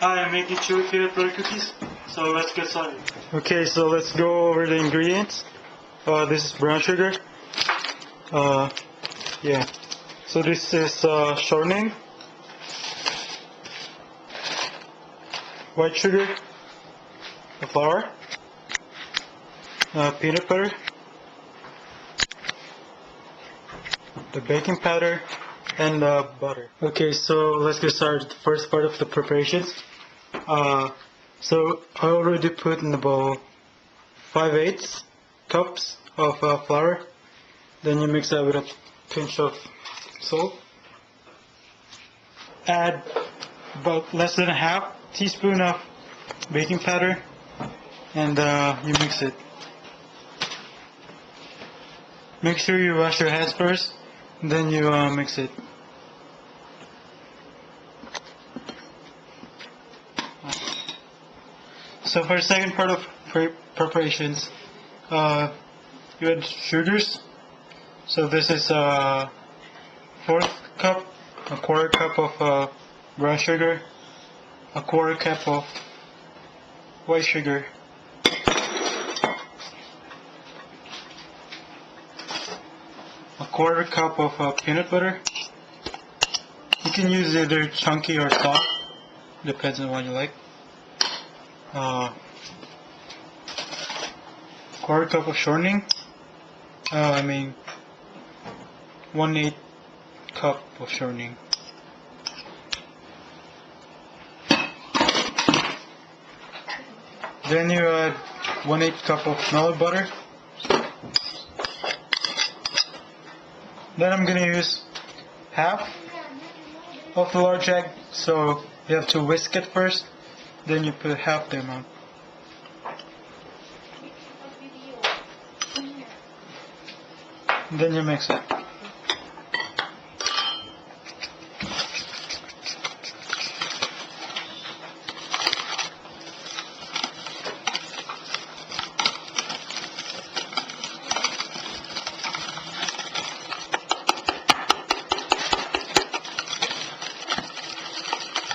Hi, I'm making chewy peanut butter cookies, so let's get started. Okay, so let's go over the ingredients. This is brown sugar. Yeah. So this is shortening, white sugar, the flour, peanut butter, the baking powder, and butter. Okay, so let's get started. The first part of the preparations. So I already put in the bowl 5/8 cups of flour. Then you mix that with a pinch of salt. Add about less than a half teaspoon of baking powder, and you mix it. Make sure you wash your hands first, and then you mix it. So for the second part of preparations, you add sugars. So this is a fourth cup, a quarter cup of brown sugar, a quarter cup of white sugar, a quarter cup of peanut butter. You can use either chunky or soft, depends on what you like. Quarter cup of shortening. 1/8 cup of shortening. Then you add 1/8 cup of melted butter. Then I'm gonna use half of the large egg, so you have to whisk it first. Then you put half the amount. And then you mix it.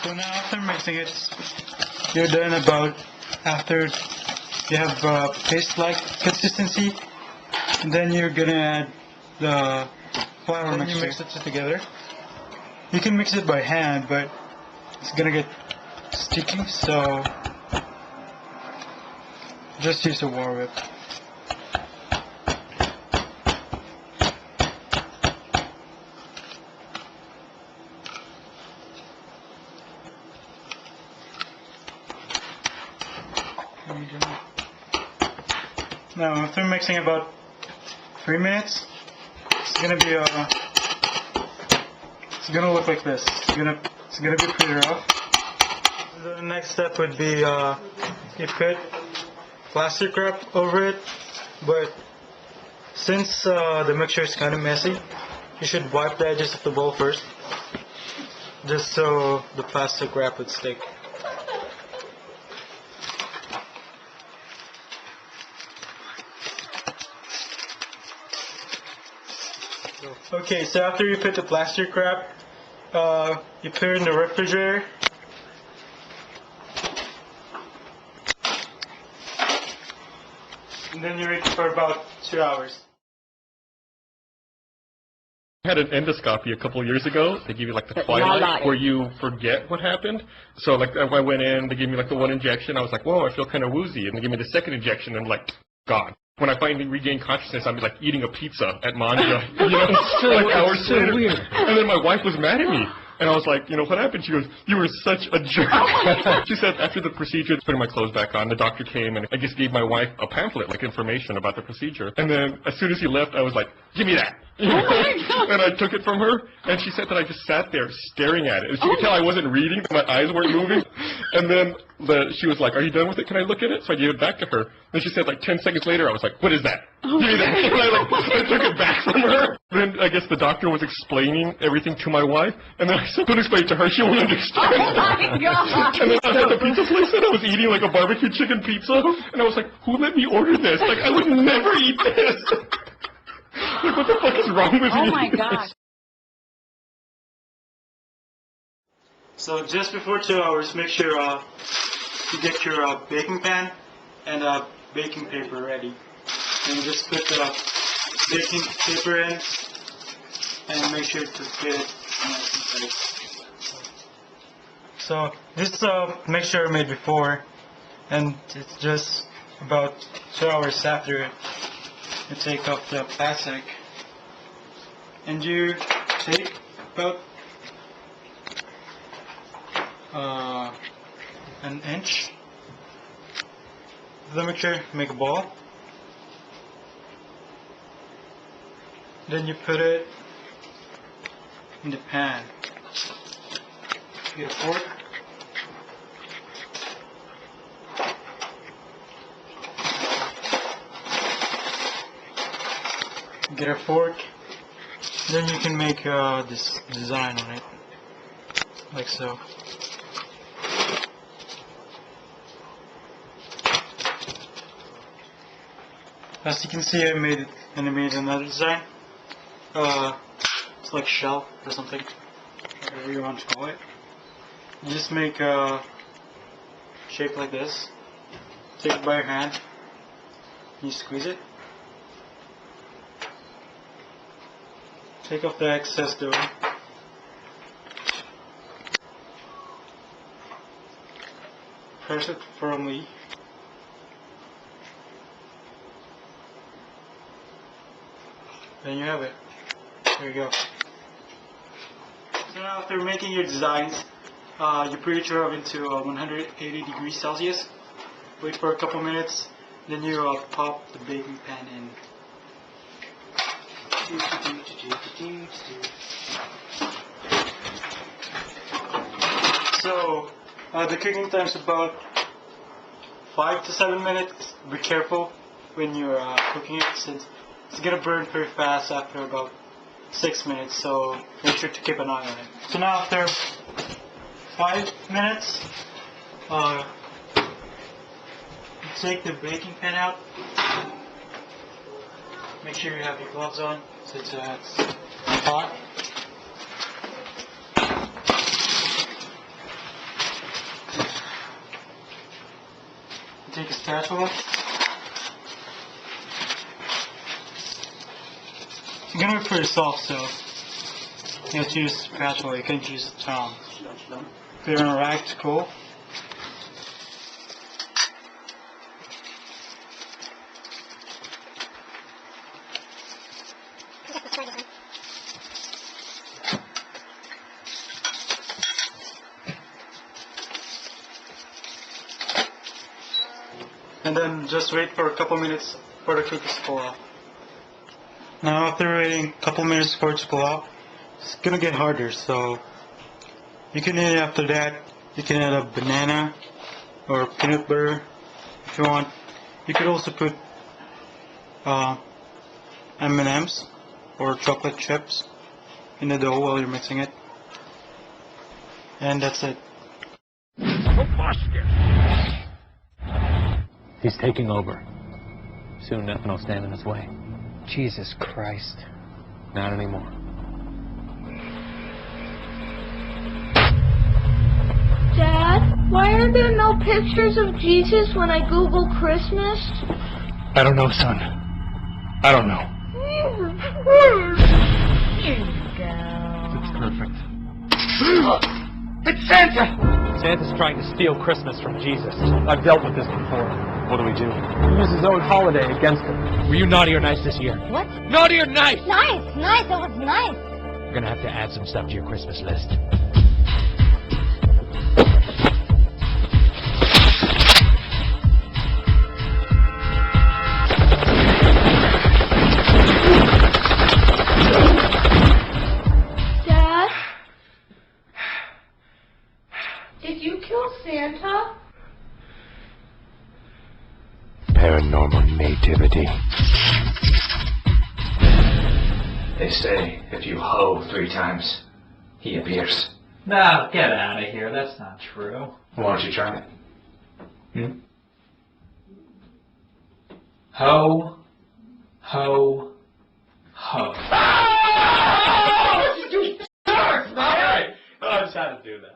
So now after mixing it, you're done about after you have paste-like consistency, and then you're gonna add the flour mixture. You mix it together. You can mix it by hand, but it's gonna get sticky, so just use a War Whip. Now after mixing about 3 minutes, it's gonna be it's gonna look like this. It's gonna be pretty rough. The next step would be you put plastic wrap over it, but since the mixture is kind of messy, you should wipe the edges of the bowl first, just so the plastic wrap would stick. Okay, so after you put the plastic wrap, you put it in the refrigerator. And then you eat it for about 2 hours. I had an endoscopy a couple of years ago. They give you like the twilight where you forget what happened. So like I went in, they gave me like the one injection. I was like, whoa, I feel kind of woozy. And they gave me the second injection and like, gone. When I finally regained consciousness, I'm like eating a pizza at Manja, you know, like hours later. Weird. And then my wife was mad at me. And I was like, what happened? She goes, you were such a jerk. She said after the procedure, putting my clothes back on, the doctor came and I just gave my wife a pamphlet, like information about the procedure. And then as soon as he left, I was like, give me that. Oh my God. And I took it from her, and she said that I just sat there staring at it. And she could tell I wasn't reading, my eyes weren't moving. And then she was like, are you done with it? Can I look at it? So I gave it back to her. Then she said like 10 seconds later, I was like, what is that? Give me that. And I took it back from her. Then I guess the doctor was explaining everything to my wife, and then I said, don't explain it to her, she won't understand. Oh my God. And then I was at the pizza place, and I was eating like a barbecue chicken pizza, and I was like, who let me order this? Like, I would never eat this. Like, what the fuck is wrong with you? Oh my gosh. So just before 2 hours, make sure you get your baking pan and baking paper ready. And just put the baking paper in and make sure to fit it nice and tight. So this is a mixture I made before, and it's just about 2 hours after you take off the plastic, and you take about an inch of the mixture, make a ball, then you put it in the pan. Get a fork. Get a fork. Then you can make this design on it, like so. As you can see, I made another design. It's like shell or something, whatever you want to call it. You just make a shape like this. Take it by your hand. You squeeze it. Take off the excess dough. Press it firmly. Then you have it. There you go. So now after making your designs, you preheat your oven to 180 degrees Celsius. Wait for a couple minutes, then you pop the baking pan in. So the cooking time is about 5 to 7 minutes. Be careful when you're cooking it, since it's gonna burn pretty fast after about 6 minutes, so make sure to keep an eye on it. So now after 5 minutes, you take the baking pan out. Make sure you have your gloves on since it's hot. Take a spatula. It's gonna be pretty soft, so you have to use a spatula. You can't use a tongue. Put it on a rack to cool. And then just wait for a couple minutes for the cookies to cool off. Now after waiting a couple minutes for it to cool off, it's gonna get harder, so you can eat it after that. You can add a banana or peanut butter if you want. You could also put M&Ms or chocolate chips in the dough while you're mixing it. And that's it. He's taking over. Soon nothing will stand in his way. Jesus Christ. Not anymore. Dad, why are there no pictures of Jesus when I Google Christmas? I don't know, son. I don't know. Here you go. It's perfect. It's Santa! Santa's trying to steal Christmas from Jesus. I've dealt with this before. What do we do? We use his own holiday against him. Were you naughty or nice this year? What? Naughty or nice? Nice, that was nice. We're gonna have to add some stuff to your Christmas list. Dad? Did you kill Santa? Paranormal nativity. They say if you ho 3 times, he appears. No, get out of here. That's not true. Why don't you try it? Ho, ho, ho. Alright, I just had to do that.